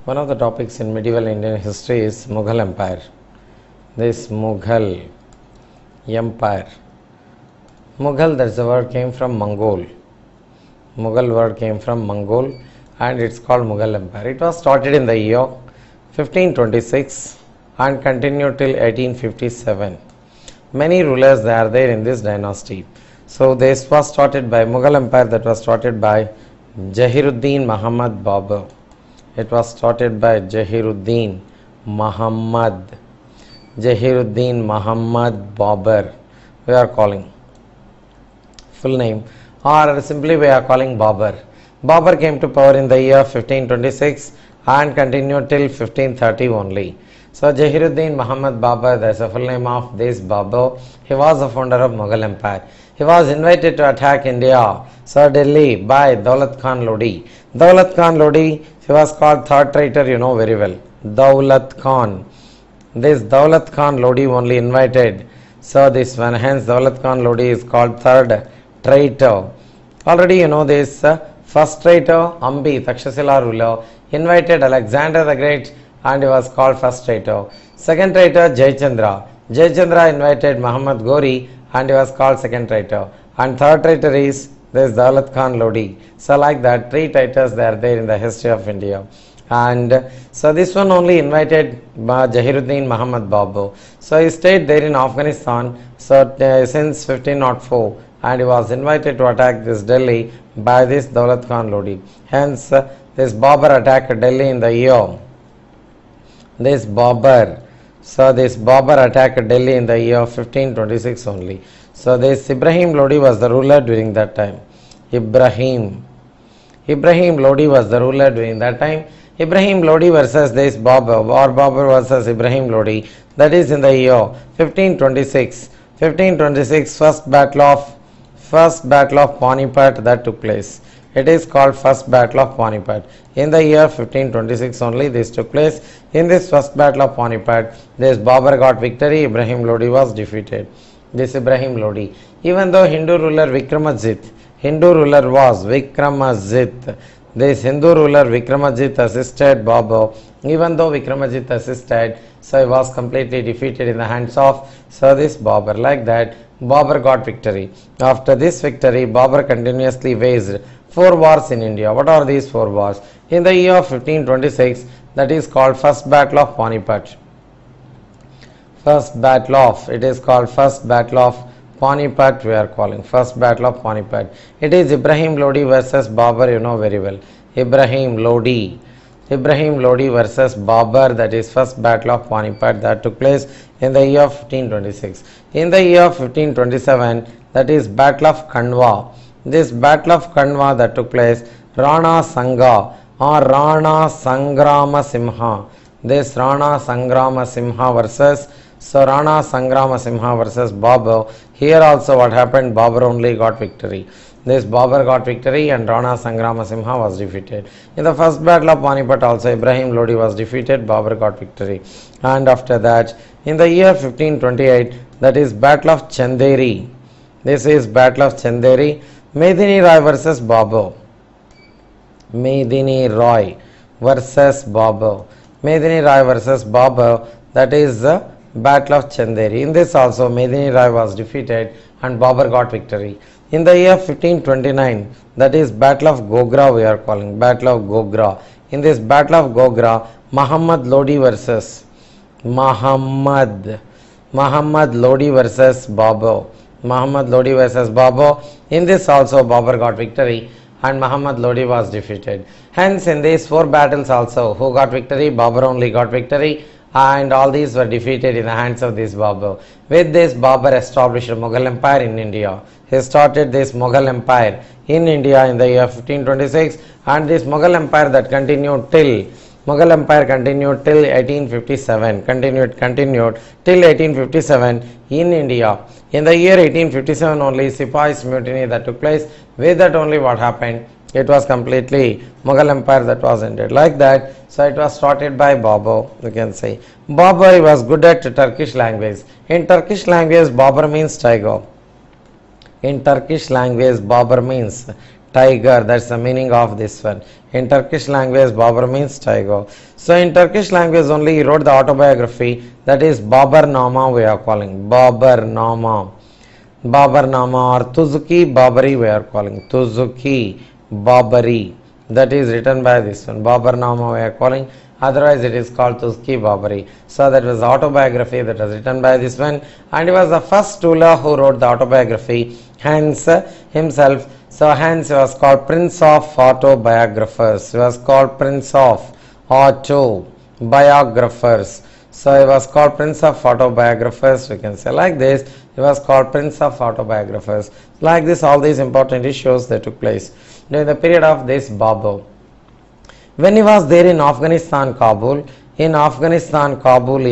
One of the topics in medieval Indian history is Mughal Empire. This Mughal Empire. Mughal, that's the word came from Mongol. Mughal word came from Mongol and it's called Mughal Empire. It was started in the year 1526 and continued till 1857. Many rulers are there in this dynasty. So this was started by Mughal Empire, that was started by Jahiruddin Muhammad Babur. It was started by Jahiruddin Muhammad Babur. We are calling full name, or simply we are calling Babur. Babur came to power in the year 1526 and continued till 1530 only. So Jahiruddin Muhammad Babur, that's the full name of this Babur. He was the founder of Mughal Empire. He was invited to attack India, so Delhi, by Daulat Khan Lodi. Daulat Khan Lodi, he was called third traitor, you know very well. Daulat Khan. This Daulat Khan Lodi only invited. So this one, hence Daulat Khan Lodi is called third traitor. Already you know this first traitor, Ambi, Takshashila ruler, invited Alexander the Great and he was called first traitor. Second traitor, Jayachandra. Jayachandra invited Muhammad Ghori and he was called second traitor. And third traitor is this Daulat Khan Lodi. So like that, three traitors they are there in the history of India. And so this one only invited Jahiruddin Muhammad Babur. So he stayed there in Afghanistan since 1504 and he was invited to attack this Delhi by this Daulat Khan Lodi. Hence this Babur attacked Delhi in the year. This Babur attacked Delhi in the year 1526 only. So this Ibrahim Lodi was the ruler during that time. Ibrahim Lodi was the ruler during that time. Ibrahim Lodi versus this Babur, or Babur versus Ibrahim Lodi, that is in the year 1526. 1526, first battle of Panipat that took place. It is called first battle of Panipat. In the year 1526 only this took place. In this first battle of Panipat, this Babur got victory, Ibrahim Lodi was defeated. This Ibrahim Lodi, even though Hindu ruler Vikramajit, this Hindu ruler Vikramajit assisted Babur. Even though Vikramajit assisted, so he was completely defeated in the hands of this Babur. Like that, Babur got victory. After this victory, Babur continuously waged 4 wars in India. What are these 4 wars? In the year 1526, that is called first battle of Panipat. It is called first battle of Panipat, we are calling first battle of Panipat. It is Ibrahim Lodi versus Babur, you know very well. Ibrahim Lodi versus Babur, that is first battle of Panipat that took place in the year 1526. In the year 1527, that is battle of Khandwa. This battle of Khandwa that took place, Rana Sangha or Rana Sangrama Simha. This Rana Sangrama Simha versus Rana Sangrama Simha versus Babur. Here also what happened, Babur only got victory. This Babur got victory and Rana Sangrama Simha was defeated. In the first battle of Panipat also Ibrahim Lodi was defeated, Babur got victory. And after that, in the year 1528, that is battle of Chanderi. This is battle of Chanderi. Medini Rai versus Babur. Medini Rai versus Babur, that is the battle of Chanderi. In this also Medini Rai was defeated and Babur got victory. In the year 1529, that is battle of Gogra, we are calling battle of Gogra. In this battle of Gogra, Muhammad Lodi versus Babur. In this also Babur got victory and Muhammad Lodi was defeated. Hence in these 4 battles also, who got victory? Babur only got victory, and all these were defeated in the hands of this Babur. With this, Babur established a Mughal Empire in India. He started this Mughal Empire in India in the year 1526, and this Mughal Empire that continued till 1857. Continued till 1857 in India. In the year 1857 only, Sipahis mutiny that took place. With that only what happened? It was completely Mughal Empire that was ended. Like that, so it was started by Babur, you can say. Babur was good at Turkish language. In Turkish language, Babur means tiger. In Turkish language, Babur means tiger. That's the meaning of this one. In Turkish language, Babur means tiger. So in Turkish language only he wrote the autobiography, that is Babar Nama we are calling. Babar Nama. Babar Nama or Tuzuki Babari we are calling. Tuzuki Babari. That is written by this one. Babar Nama we are calling. Otherwise it is called Tuzuki Babari. So that was autobiography that was written by this one. And he was the first ruler who wrote the autobiography. Hence himself. So hence he was called Prince of Autobiographers. He was called Prince of Autobiographers. So he was called Prince of Autobiographers. We can say like this. He was called Prince of Autobiographers. Like this, all these important issues that took place during the period of this Babur. When he was there in Afghanistan, Kabul, he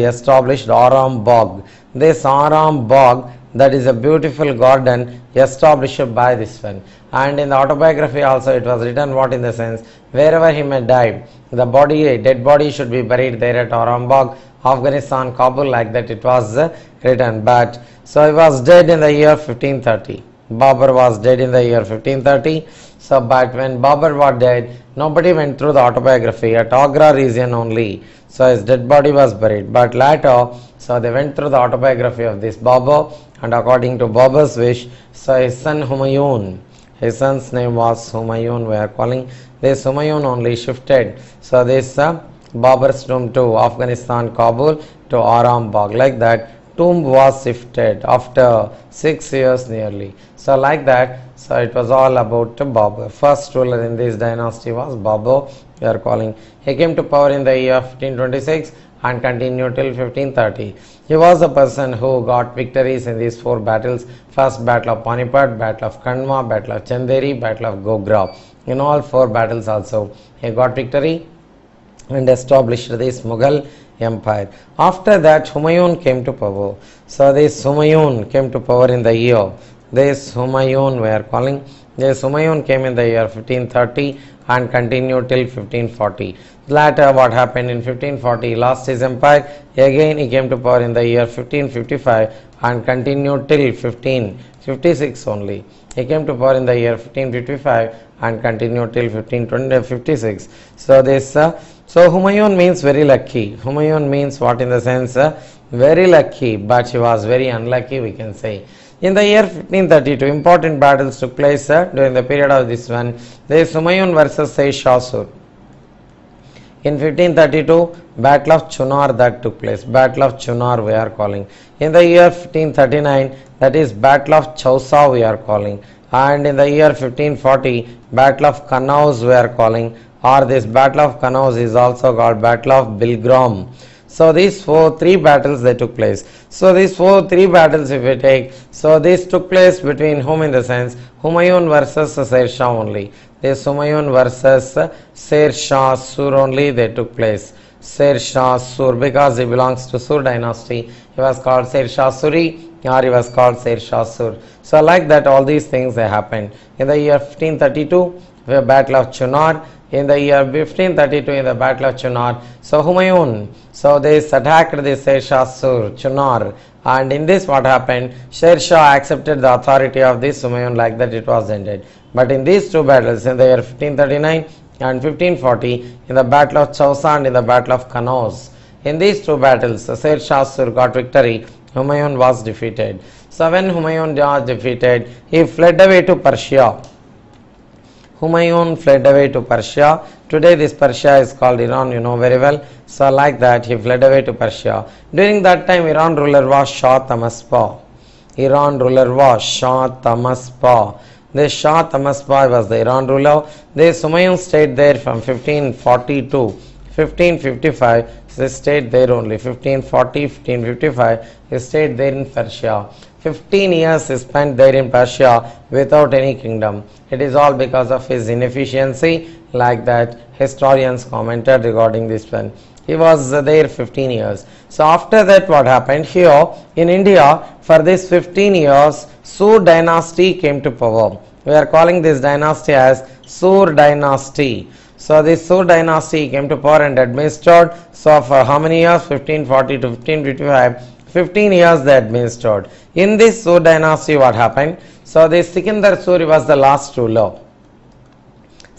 established Aram Bagh. This Aram Bagh, that is a beautiful garden established by this one. And in the autobiography also it was written what in the sense, wherever he may die, the body, dead body should be buried there at Aram Bagh, Afghanistan, Kabul, like that it was written. But so he was dead in the year 1530. Babur was dead in the year 1530. So but when Babur was dead, nobody went through the autobiography at Agra region only. So his dead body was buried. But later, so they went through the autobiography of this Babur, and according to Babur's wish, so his son Humayun, his son's name was Humayun, we are calling this Humayun only shifted. So this Babur's tomb to Afghanistan, Kabul to Aram Bagh, like that tomb was shifted after 6 years nearly. So like that, so it was all about Babur. First ruler in this dynasty was Babur, we are calling. He came to power in the year 1526 and continued till 1530. He was the person who got victories in these 4 battles. First battle of Panipat, battle of Khandwa, battle of Chanderi, battle of Gogra. In all 4 battles also he got victory and established this Mughal empire. After that Humayun came to power. So this Humayun came to power in the year, this Humayun we are calling, this Humayun came in the year 1530 and continued till 1540. Later what happened in 1540, he lost his empire. Again he came to power in the year 1555 and continued till 1556 only. He came to power in the year 1555 and continued till 1556. So this so Humayun means very lucky. Humayun means what in the sense very lucky, but he was very unlucky, we can say. In the year 1532, important battles took place during the period of this one. There is Humayun versus Shah. In 1532, Battle of Chunar that took place. Battle of Chunar we are calling. In the year 1539, that is Battle of Chausa we are calling. And in the year 1540, Battle of Kanaus we are calling. Or this Battle of Kanaus is also called Battle of Bilgram. So these 3 battles they took place. So these 3 battles if we take, so this took place between whom in the sense, Humayun versus Sher Shah only. This Humayun versus Sher Shah Sur only they took place. Sher Shah Sur, because he belongs to Sur dynasty, he was called Sher Shah Suri or he was called Sher Shah Sur. So like that all these things they happened. In the year 1532, the Battle of Chunar. In the year 1532, in the Battle of Chunar, so Humayun, so they attacked the Sher Shah Sur, Chunar, and in this what happened, Sher Shah accepted the authority of this Humayun, like that it was ended. But in these 2 battles, in the year 1539 and 1540, in the Battle of Chausa and in the Battle of Kanaus, in these 2 battles, Sher Shah Sur got victory, Humayun was defeated. So when Humayun was defeated, he fled away to Persia. Humayun fled away to Persia. Today this Persia is called Iran, you know very well. So like that he fled away to Persia. During that time Iran ruler was Shah Tahmasp. Iran ruler was Shah Tahmasp. This Shah Tahmasp was the Iran ruler. This Humayun stayed there from 1540 to 1555. He stayed there only. 1540, 1555 he stayed there in Persia. 15 years he spent there in Persia without any kingdom. It is all because of his inefficiency, like that historians commented regarding this one. He was there 15 years. So after that what happened here in India, for this 15 years Sur dynasty came to power. We are calling this dynasty as Sur dynasty. So this Sur dynasty came to power and administered. So for how many years? 1540 to 1555. 15 years they administered. In this Sur dynasty what happened? So this Sikandar Suri was the last ruler.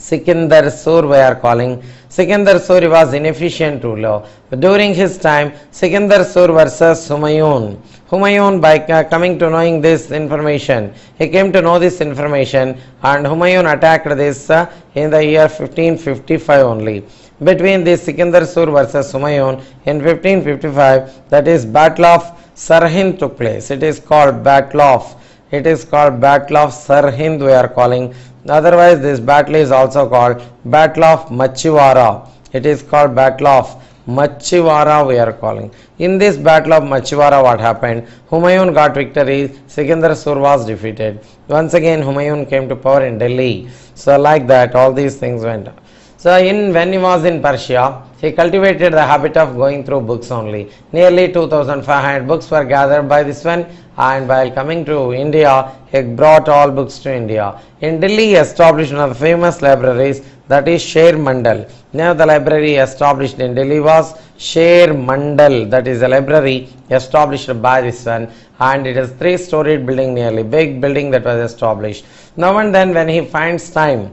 Sikandar Sur we are calling. Sikandar Sur was inefficient ruler. During his time, Sikandar Sur versus Humayun. Humayun, by coming to knowing this information, he came to know this information, and Humayun attacked this in the year 1555 only. Between this Sikandar Sur versus Humayun in 1555, that is Battle of Sirhind took place. It is called Battle of Sirhind we are calling. Otherwise, this battle is also called Battle of Machiwara. It is called Battle of Machiwara we are calling. In this Battle of Machiwara, what happened? Humayun got victory. Sikandar Sur was defeated. Once again, Humayun came to power in Delhi. So like that, all these things went on. So when he was in Persia, he cultivated the habit of going through books only. Nearly 2500 books were gathered by this one, and while coming to India, he brought all books to India. In Delhi, he established one of the famous libraries, that is Sher Mandal. Now the library established in Delhi was Sher Mandal, that is a library established by this one, and it is 3-storied building, nearly big building that was established. Now and then when he finds time,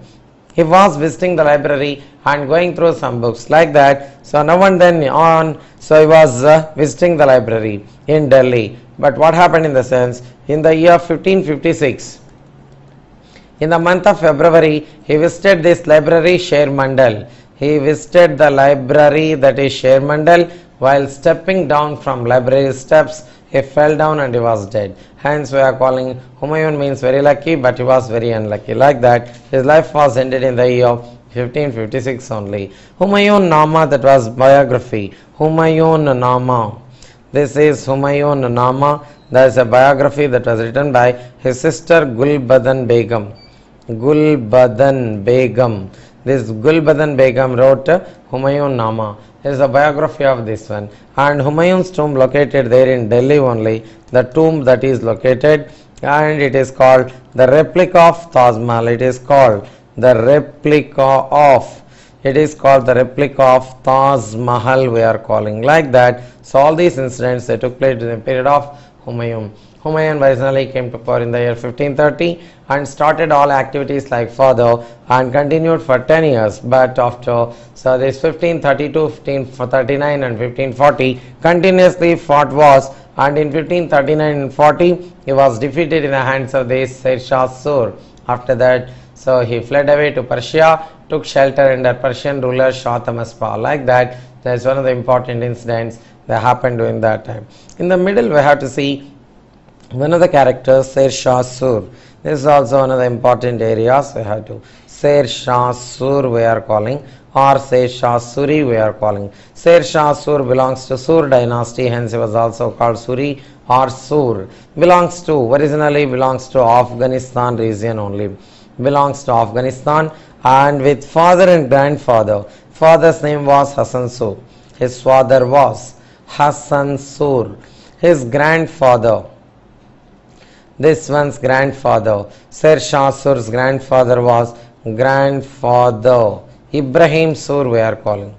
he was visiting the library and going through some books like that. So now and then so he was visiting the library in Delhi. But what happened in the sense, in the year 1556, in the month of February, he visited this library Sher Mandal. He visited the library, that is Sher Mandal. While stepping down from library steps, he fell down and he was dead. Hence we are calling Humayun means very lucky, but he was very unlucky. Like that, his life was ended in the year 1556 only. Humayun Nama, that was biography. Humayun Nama. This is Humayun Nama. That is a biography that was written by his sister Gulbadan Begum. Gulbadan Begum. This Gulbadan Begum wrote Humayun Nama. It is a biography of this one. And Humayun's tomb located there in Delhi only. The tomb that is located, and it is called the replica of Taj Mahal. It is called the replica of Taj Mahal we are calling. Like that. So all these incidents, they took place in the period of Humayun. Humayun originally came to power in the year 1530 and started all activities like father and continued for 10 years. But after this 1532, 1539 and 1540 continuously fought wars, and in 1539 and 40 he was defeated in the hands of this Sher Shah Sur. After that, so he fled away to Persia, took shelter under Persian ruler Shah Tahmasp. Like that, that is one of the important incidents that happened during that time. In the middle, we have to see one of the characters, Sher Shah Sur. This is also one of the important areas we have to. Sher Shah Sur we are calling, or Sher Shah Suri we are calling. Sher Shah Sur belongs to Sur dynasty, hence he was also called Suri or Sur. Originally belongs to Afghanistan region only. Belongs to Afghanistan, and with father and grandfather. Father's name was Hassan Sur. His father was Hassan Sur. His grandfather, this one's grandfather, Sher Shah Sur's grandfather was grandfather Ibrahim Sur we are calling.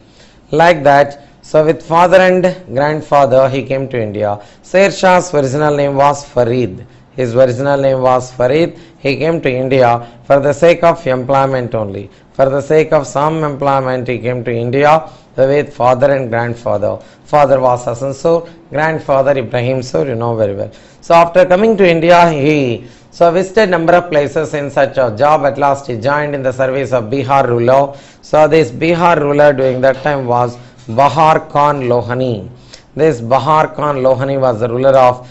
Like that, so with father and grandfather he came to India. Sher Shah's original name was Farid. His original name was Farid. He came to India for the sake of employment only. For the sake of some employment he came to India with father and grandfather. Father was Hassan Sur, grandfather Ibrahim Sur, you know very well. So after coming to India, he visited number of places in such a job. At last he joined in the service of Bihar ruler. So this Bihar ruler during that time was Bahar Khan Lohani. This Bahar Khan Lohani was the ruler of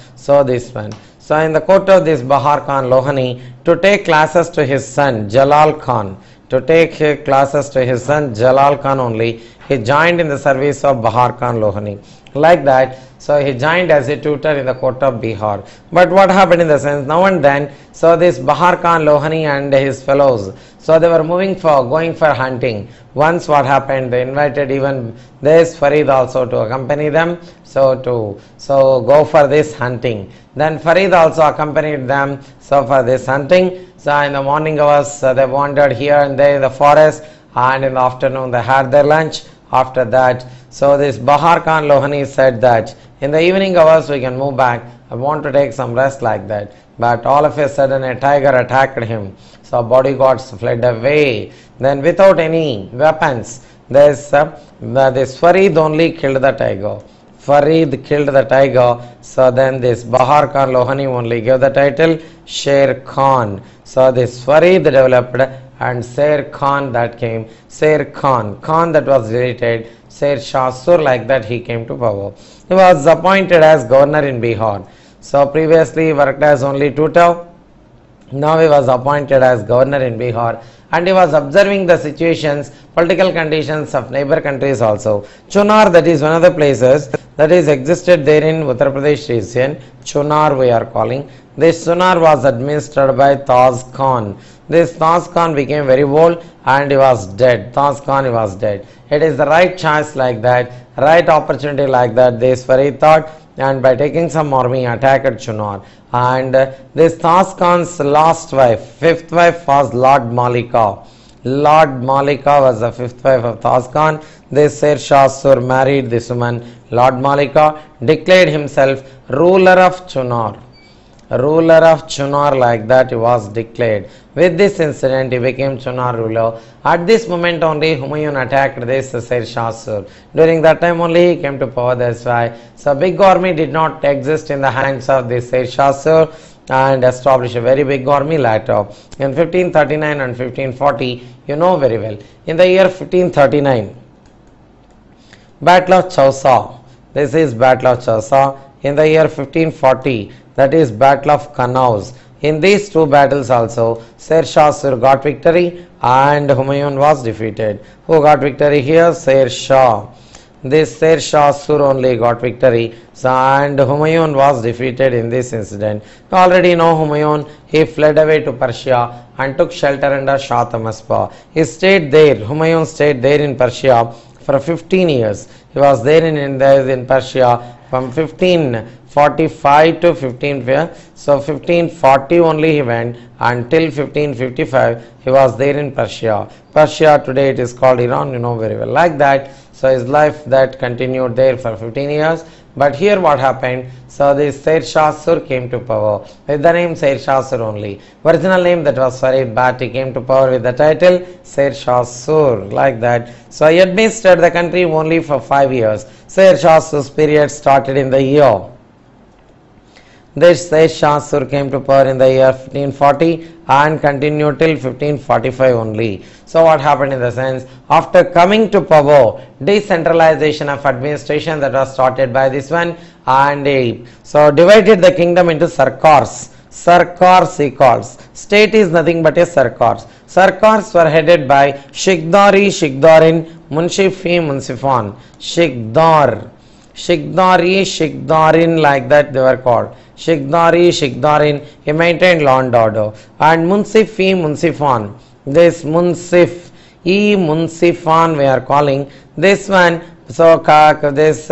this one. So in the court of this Bahar Khan Lohani, to take classes to his son Jalal Khan, only, he joined in the service of Bahar Khan Lohani. Like that, so he joined as a tutor in the court of Bihar. But what happened in the sense, now and then, so this Bahar Khan Lohani and his fellows, so they were going for hunting. Once what happened, they invited even this Farid also to accompany them, so go for this hunting. Then Farid also accompanied them for this hunting. So in the morning hours, they wandered here and there in the forest, and in the afternoon they had their lunch. After that, so this Bahar Khan Lohani said that In the evening hours we can move back. I want to take some rest like that. But all of a sudden a tiger attacked him. So bodyguards fled away. Then without any weapons, this Farid only killed the tiger. Farid killed the tiger. So then this Bahar Khan Lohani only gave the title Sher Khan. So this Farid developed and Sher Khan that came. Sher Khan. Khan that was deleted. Sher Shah Sur, like that he came to power. He was appointed as governor in Bihar. So previously he worked as only tutor. Now he was appointed as governor in Bihar, and he was observing the situations, political conditions of neighbor countries also. Chunar, that is one of the places that is existed there in Uttar Pradesh region. Chunar we are calling. This Chunar was administered by Taz Khan. This Taz Khan became very old and he was dead. Taz Khan, he was dead. It is the right chance like that, right opportunity like that. This Farid thought, and by taking some army attacked Chunar. And this Taz Khan's last wife, fifth wife, was Lord Malika. Lord Malika was the fifth wife of Taz Khan. This Sher Shah Sur married this woman, Lord Malika, declared himself ruler of Chunar. Ruler of Chunar, like that he was declared. With this incident he became Chunar ruler. At this moment only Humayun attacked this Sher Shah Sur. During that time only he came to power, that's why. So big army did not exist in the hands of this Sher Shah Sur, and established a very big army later. In 1539 and 1540, you know very well. In the year 1539, Battle of Chausa. This is Battle of Chausa. In the year 1540, that is Battle of Kanaus. In these two battles also, Sher Shah Sur got victory and Humayun was defeated. Who got victory here? Sher Shah. This Sher Shah Sur only got victory, and Humayun was defeated in this incident. You already know Humayun, he fled away to Persia and took shelter under Shah Tahmasp. He stayed there, Humayun stayed there in Persia for 15 years. He was there in Persia from 1545 to 1540 only he went, until 1555 he was there in Persia. Persia today it is called Iran, you know very well, like that. So his life that continued there for 15 years. But here what happened? So this Sher Shah Sur came to power with the name Sher Shah Sur only. Original name that was Farid, but he came to power with the title Sher Shah Sur, like that. So he administered the country only for 5 years. Sher Shah Sur's period started in the year. This Sher Shah Sur came to power in the year 1540 and continued till 1545 only. So what happened in the sense, after coming to power, decentralization of administration that was started by this one, and so divided the kingdom into sarkars. Sarkars he calls. State is nothing but a sarkars. Sarkars were headed by Shikdari, Shikdarin, Munshifi, Munsifan. Shikdar. Shikdari, Shikdarin, like that they were called. Shikdari, Shikdarin, he maintained law and order. And Munsifi, Munsifan. This Munsif, Munsifan we are calling. This one, so this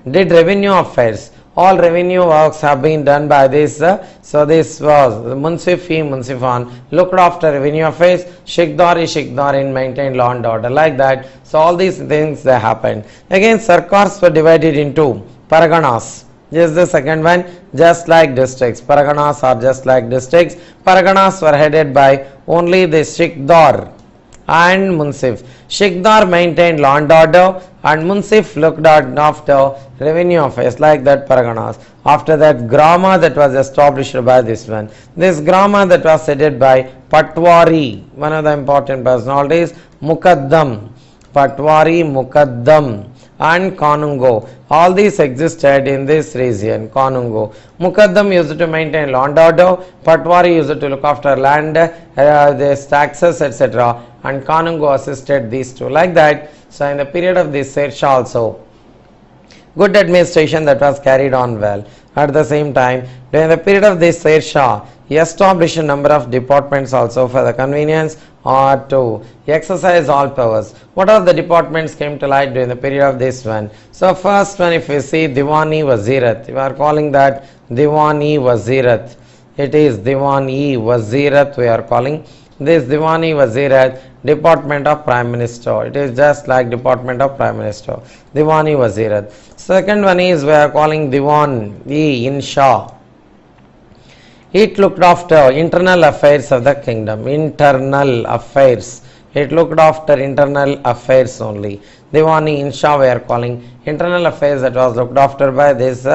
did revenue affairs. All revenue works have been done by this. So this was Munsifi, Munsifan, looked after revenue affairs. Shikdari, Shikdarin maintained law and order, like that. So all these things they happened. Again, sarkars were divided into paraganas. Just the second one, just like districts. Paraganas are just like districts. Paraganas were headed by only the Shikdar and Munsif. Shikdar maintained law and order, and Munsif looked after revenue affairs, like that Paraganas. After that, Grama that was established by this one. This Grama that was headed by Patwari, one of the important personalities, Mukaddam. Patwari, Mukaddam, and Kanungo. All these existed in this region, Kanungo. Mukaddam used to maintain law and order, Patwari used to look after land, this taxes, etc. And Kanungo assisted these two, like that. So in the period of this Sher Shah also, good administration that was carried on well. At the same time, during the period of this Sher Shah, he established a number of departments also for the convenience or to exercise all powers. What are the departments came to light during the period of this one? So first one, if you see Diwani Wazirat, we are calling that Diwani Wazirat. It is Diwani Wazirat we are calling. This Diwani Wazirat, Department of Prime Minister. It is just like Department of Prime Minister. Diwani Wazirat. Second one is we are calling Diwan Insha. It looked after internal affairs of the kingdom. Internal affairs. It looked after internal affairs only. Diwani Insha we are calling internal affairs that was looked after by this